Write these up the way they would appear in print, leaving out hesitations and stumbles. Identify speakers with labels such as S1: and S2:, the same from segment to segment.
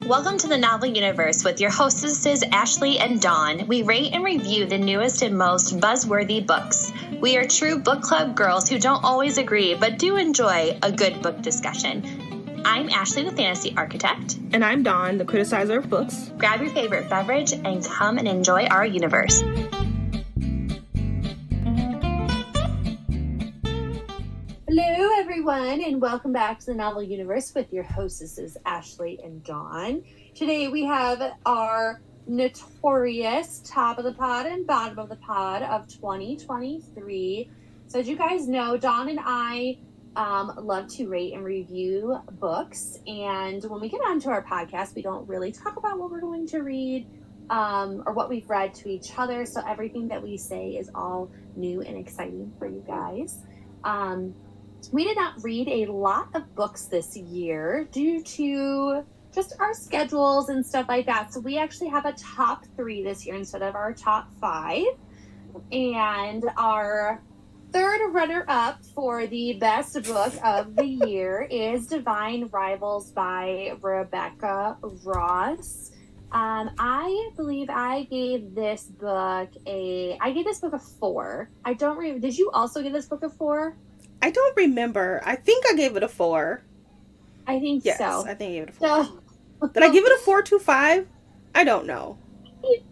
S1: Welcome to the Novel Universe with your hostesses Ashley and Dawn. We rate and review the newest and most buzzworthy books. We are true book club girls who don't always agree but do enjoy a good book discussion. I'm Ashley, the fantasy architect.
S2: And I'm Dawn, the criticizer of books.
S1: Grab your favorite beverage and come and enjoy our universe.
S3: Hello, everyone, and welcome back to the Novel Universe with your hostesses, Ashley and Dawn. Today we have our notorious top of the pod and bottom of the pod of 2023. So as you guys know, Dawn and I love to rate and review books. And when we get onto our podcast, we don't really talk about what we're going to read or what we've read to each other. So everything that we say is all new and exciting for you guys. We did not read a lot of books this year due to just our schedules and stuff like that. So we actually have a top 3 this year instead of our top 5. And our third runner-up for the best book of the year is Divine Rivals by Rebecca Ross. I believe I gave this book a 4. I don't did you also give this book a 4?
S2: I don't remember. I think I gave it a 4.
S3: I think
S2: yes,
S3: so.
S2: I think I gave it a 4. So, did I give it a 4.25? I don't know.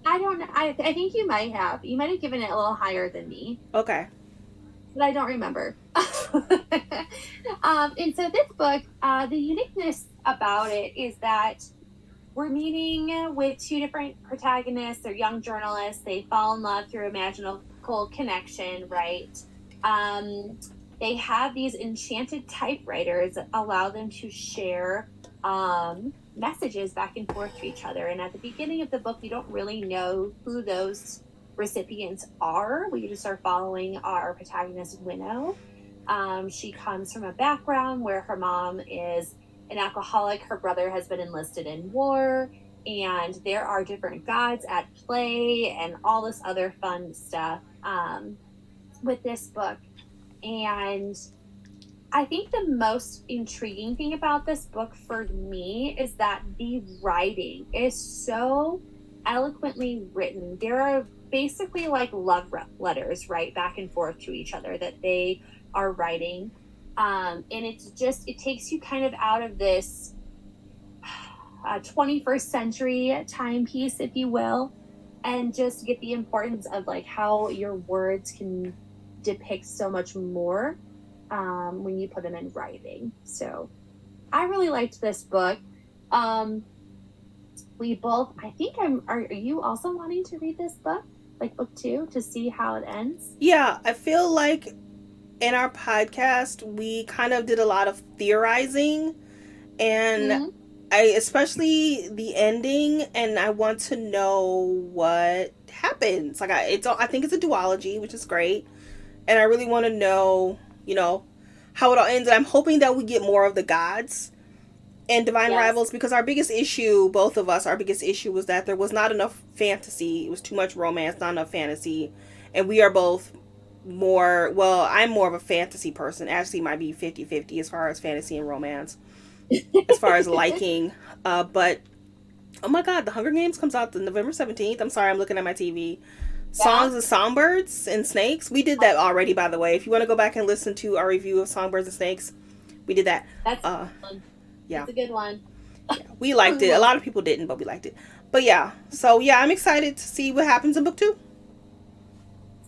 S3: I don't know. I think you might have. You might have given it a little higher than me.
S2: Okay.
S3: But I don't remember. And so this book, the uniqueness about it is that we're meeting with 2 different protagonists. They're young journalists. They fall in love through a magical connection, right? They have these enchanted typewriters that allow them to share messages back and forth to each other. And at the beginning of the book, we don't really know who those recipients are. We just are following our protagonist, Winnow. She comes from a background where her mom is an alcoholic. Her brother has been enlisted in war. And there are different gods at play and all this other fun stuff with this book. And I think the most intriguing thing about this book for me is that the writing is so eloquently written. There are basically like love letters, right, back and forth to each other that they are writing. And it takes you kind of out of this 21st century timepiece, if you will, and just get the importance of like how your words can depict so much more when you put them in writing. So I really liked this book. We both, I think are you also wanting to read this book, like book 2, to see how it ends?
S2: Yeah, I feel like in our podcast we kind of did a lot of theorizing, and especially the ending, and I want to know what happens. Like I think it's a duology, which is great. And I really want to know, how it all ends. And I'm hoping that we get more of the gods and Divine Rivals, because our biggest issue was that there was not enough fantasy. It was too much romance, not enough fantasy. And we are both I'm more of a fantasy person. Ashley might be 50-50 as far as fantasy and romance, as far as liking. But, oh my God, The Hunger Games comes out November 17th. I'm sorry, I'm looking at my TV. Songs of Songbirds and Snakes. We did that already, by the way. If you want to go back and listen to our review of Songbirds and Snakes, we did that.
S3: That's a good one.
S2: Yeah.
S3: That's a good one.
S2: Yeah, we liked it. A lot of people didn't, but we liked it. But yeah. So yeah, I'm excited to see what happens in book 2.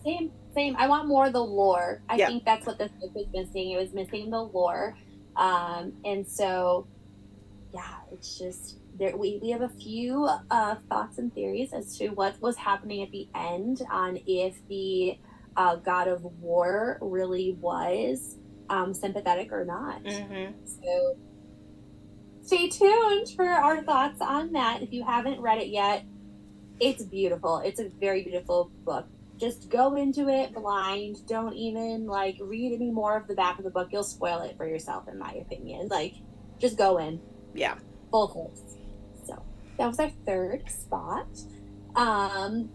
S3: Same. I want more of the lore. I think that's what this book was missing. It was missing the lore. And so, yeah, it's just... We have a few thoughts and theories as to what was happening at the end on if the god of war really was sympathetic or not. So stay tuned for our thoughts on that. If you haven't read it yet, it's beautiful. It's a very beautiful book. Just go into it blind. Don't even read any more of the back of the book. You'll spoil it for yourself, in my opinion. Just go in.
S2: Yeah.
S3: Full force. That was our third spot. And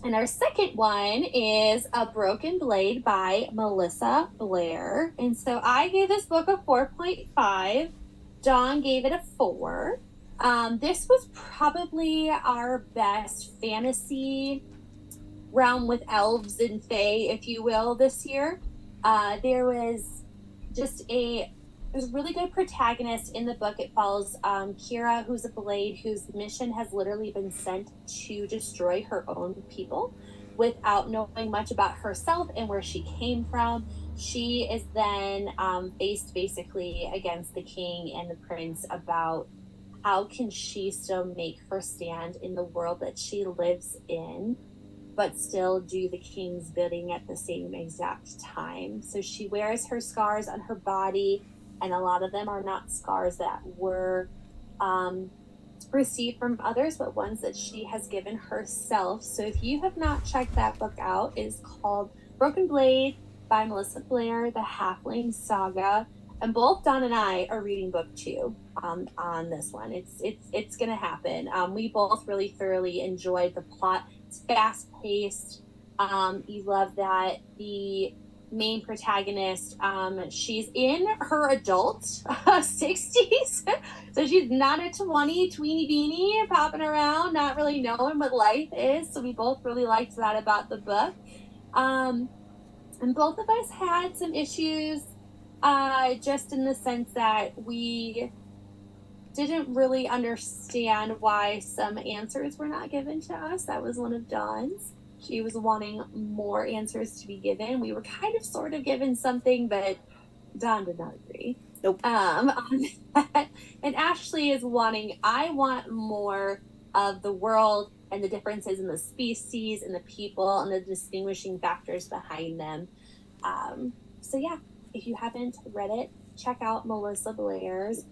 S3: our second one is A Broken Blade by Melissa Blair. And so I gave this book a 4.5. Dawn gave it a 4. This was probably our best fantasy realm with elves and fae, if you will, this year. There was just there's a really good protagonist in the book. It follows Kira, who's a blade whose mission has literally been sent to destroy her own people without knowing much about herself and where she came from. She is then faced basically against the king and the prince about how can she still make her stand in the world that she lives in, but still do the king's bidding at the same exact time. So she wears her scars on her body, and a lot of them are not scars that were received from others, but ones that she has given herself. So if you have not checked that book out, it is called Broken Blade by Melissa Blair, The Halfling Saga. And both Dawn and I are reading book 2 on this one. It's gonna happen. We both really thoroughly enjoyed the plot. It's fast paced. You love that the main protagonist, she's in her adult 60s, so she's not a 20 tweeny beanie popping around, not really knowing what life is. So we both really liked that about the book. And both of us had some issues, just in the sense that we didn't really understand why some answers were not given to us. That was one of Dawn's. She was wanting more answers to be given. We were kind of sort of given something, but Dawn did not agree.
S2: Nope.
S3: On that. And Ashley is wanting, I want more of the world and the differences in the species and the people and the distinguishing factors behind them. So yeah, if you haven't read it, check out Melissa Blair's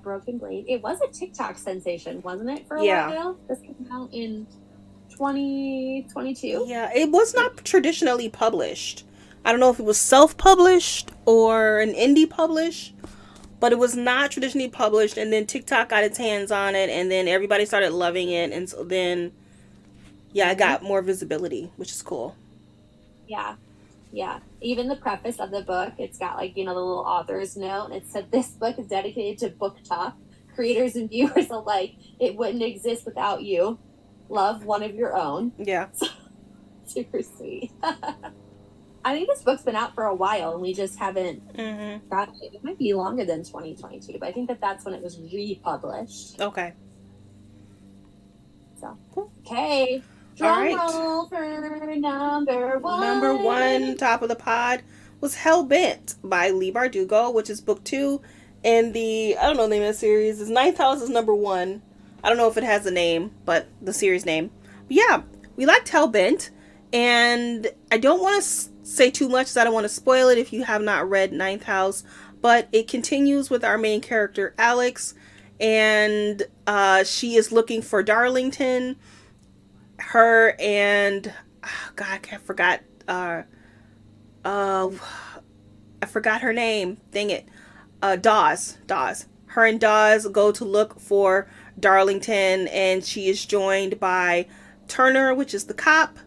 S3: Broken Blade. It was a TikTok sensation, wasn't it, for a while? This came out in 2022.
S2: Yeah, it was not traditionally published. I don't know if it was self-published or an indie publish, but it was not traditionally published. And then TikTok got its hands on it, and then everybody started loving it, and so then, yeah, it got more visibility, which is cool.
S3: Yeah. Even the preface of the book, it's got like, the little author's note, and it said this book is dedicated to book talk, creators and viewers alike. It wouldn't exist without you. Love, one of your own.
S2: Yeah.
S3: Super sweet. I think this book's been out for a while, and we just haven't got it. It might be longer than 2022, but I think that's when it was republished.
S2: Okay.
S3: So, okay. Drum roll for number one.
S2: Number one, top of the pod, was Hellbent by Leigh Bardugo, which is book 2 in the, I don't know the name of the series. It's Ninth House is number 1. I don't know if it has a name, but the series name. But yeah, we liked Hellbent, and I don't want to say too much because I don't want to spoil it if you have not read Ninth House, but it continues with our main character, Alex, and she is looking for Darlington. Her and God, I forgot. I forgot her name. Dang it. Dawes. Her and Dawes go to look for Darlington, and she is joined by Turner, which is the cop.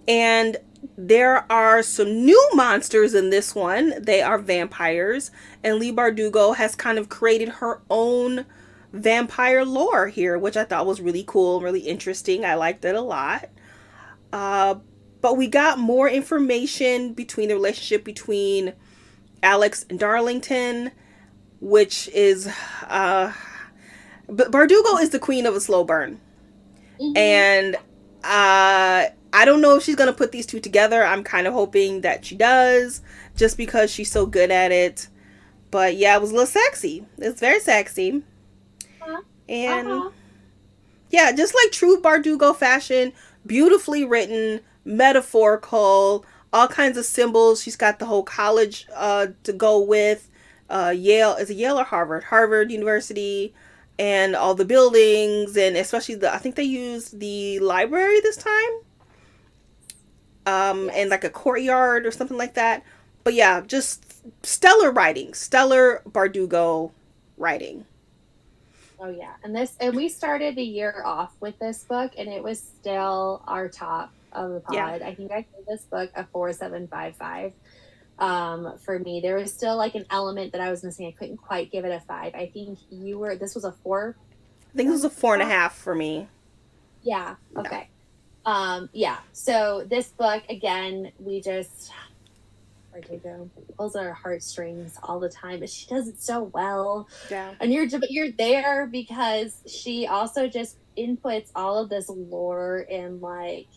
S2: And there are some new monsters in this one. They are vampires, and Leigh Bardugo has kind of created her own vampire lore here, which I thought was really cool, really interesting. I liked it a lot. But we got more information between the relationship between Alex and Darlington, which is but Bardugo is the queen of a slow burn. And I don't know if she's gonna put these two together. I'm kind of hoping that she does, just because she's so good at it. But yeah, it was a little sexy. It's very sexy. And yeah, just like true Bardugo fashion, beautifully written, metaphorical, all kinds of symbols. She's got the whole college to go with. Yale, is it Yale or Harvard? Harvard University, and all the buildings, and especially I think they used the library this time. And like a courtyard or something like that. But yeah, just stellar writing, stellar Bardugo writing.
S3: Oh yeah, and we started the year off with this book, and it was still our top of the pod. Yeah. I think I gave this book a 4.755. For me, there was still like an element that I was missing. I couldn't quite give it a 5. I think this was a 4
S2: I think it was a 4.5 for me.
S3: Yeah. Okay. Yeah. So this book again, we just Ortega pulls at our heartstrings all the time, but she does it so well.
S2: Yeah.
S3: And you're there because she also just inputs all of this lore and like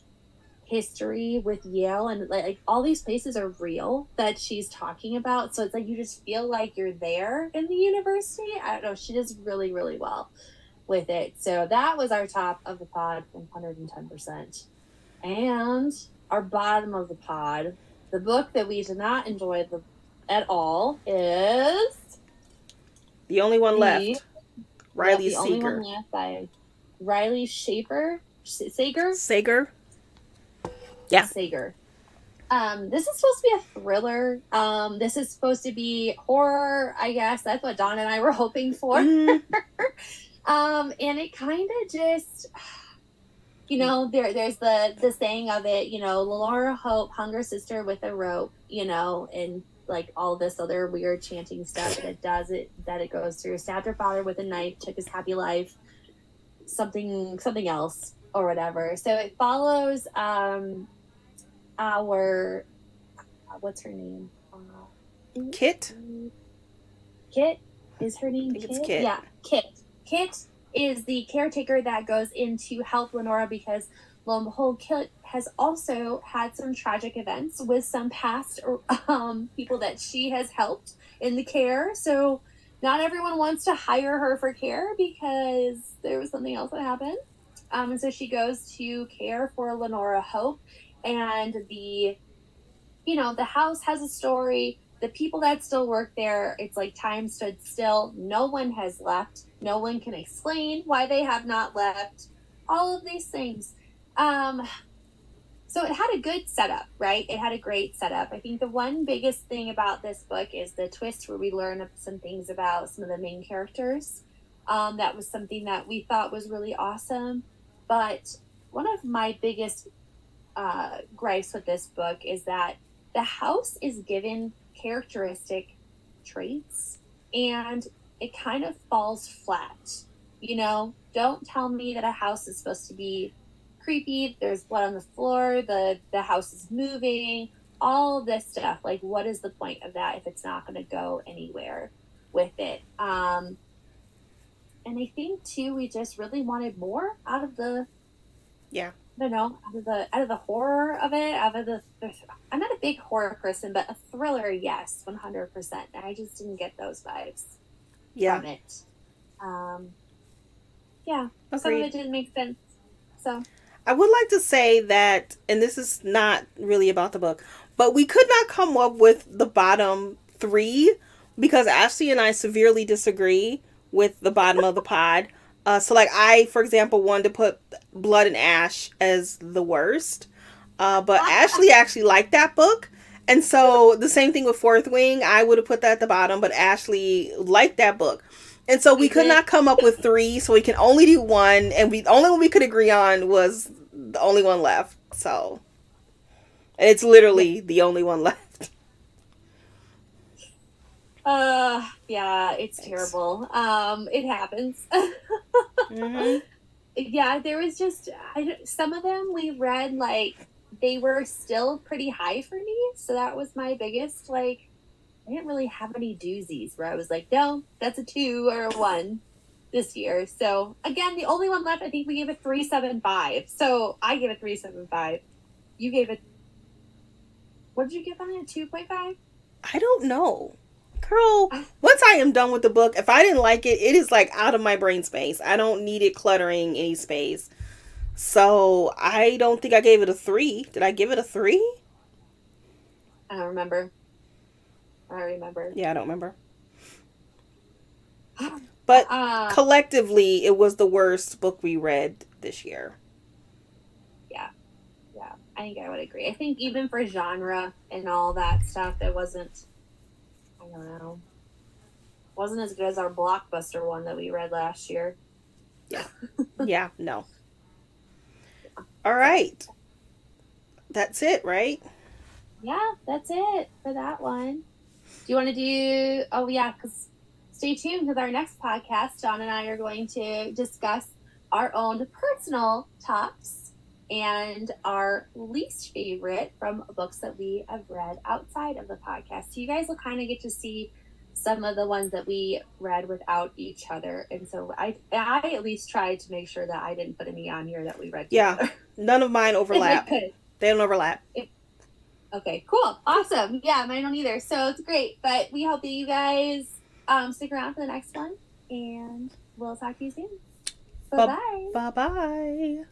S3: history with Yale, and like all these places are real that she's talking about. So it's like you just feel like you're there in the university. I don't know. She does really, really well with it. So that was our top of the pod, 110%. And our bottom of the pod, the book that we did not enjoy at all is
S2: The Only One Left. Riley
S3: The Only One
S2: Sager.
S3: Left by Riley Sager.
S2: Yeah.
S3: Sager. This is supposed to be a thriller. This is supposed to be horror, I guess. That's what Dawn and I were hoping for. And it kind of just, there's the saying of it, Lenora Hope hung her sister with a rope, and like all this other weird chanting stuff that it goes through. Stabbed her father with a knife, took his happy life, something else or whatever. So it follows our what's her name?
S2: Kit?
S3: Kit? Is her name Kit?
S2: It's Kit.
S3: Yeah, Kit. Kit is the caretaker that goes in to help Lenora because, lo and behold, Kit has also had some tragic events with some past people that she has helped in the care. So not everyone wants to hire her for care because there was something else that happened. And so she goes to care for Lenora Hope. And the house has a story. The people that still work there, it's like time stood still. No one has left. No one can explain why they have not left. All of these things. So it had a good setup, right? It had a great setup. I think the one biggest thing about this book is the twist where we learn some things about some of the main characters. That was something that we thought was really awesome. But one of my biggest gripes with this book is that the house is given characteristic traits and it kind of falls flat. Don't tell me that a house is supposed to be creepy. There's blood on the floor. The house is moving. All of this stuff. Like, what is the point of that if it's not going to go anywhere with it? And I think too, we just really wanted more out of the.
S2: Yeah.
S3: I don't know, out of the horror of it, I'm not a big horror person, but a thriller, yes, 100%. I just didn't get those vibes from it. Yeah,
S2: agreed.
S3: Some of it didn't make sense. So
S2: I would like to say that, and this is not really about the book, but we could not come up with the bottom 3 because Ashley and I severely disagree with the bottom of the pod. So like I, for example, wanted to put Blood and Ash as the worst. But Ashley actually liked that book. And so the same thing with Fourth Wing, I would have put that at the bottom, but Ashley liked that book. And so we could not come up with 3, so we can only do 1, and the only one we could agree on was The Only One Left. So and it's literally the only one left.
S3: Yeah, it's terrible. It happens.
S2: Mm-hmm.
S3: Yeah, there was just some of them we read like they were still pretty high for me, so that was my biggest like. I didn't really have any doozies where I was like, no, that's a 2 or a 1 this year. So again, The Only One Left, I think we gave it 3.75. So I gave it 3.75. You gave it. What did you give on it? 2.5?
S2: I don't know. Girl, once I am done with the book, if I didn't like it, it is like out of my brain space. I don't need it cluttering any space. So I don't think I gave it a 3. Did I give it a 3?
S3: I don't remember.
S2: Yeah, I don't remember. But collectively, it was the worst book we read this year.
S3: Yeah. I think I would agree. I think even for genre and all that stuff, it wasn't. I don't know. Wasn't as good as our blockbuster one that we read last year.
S2: Yeah. Yeah, no. All right. That's it, right?
S3: Yeah, that's it for that one. Do you want to do... Oh, yeah, because stay tuned with our next podcast. Dawn and I are going to discuss our own personal tops and our least favorite from books that we have read outside of the podcast. So you guys will kind of get to see some of the ones that we read without each other. And so I at least tried to make sure that I didn't put any on here that we read together.
S2: Yeah, none of mine overlap. They don't overlap.
S3: Okay, cool. Awesome. Yeah, mine don't either. So it's great. But we hope that you guys stick around for the next one. And we'll talk to you soon. Bye-bye.
S2: Bye-bye.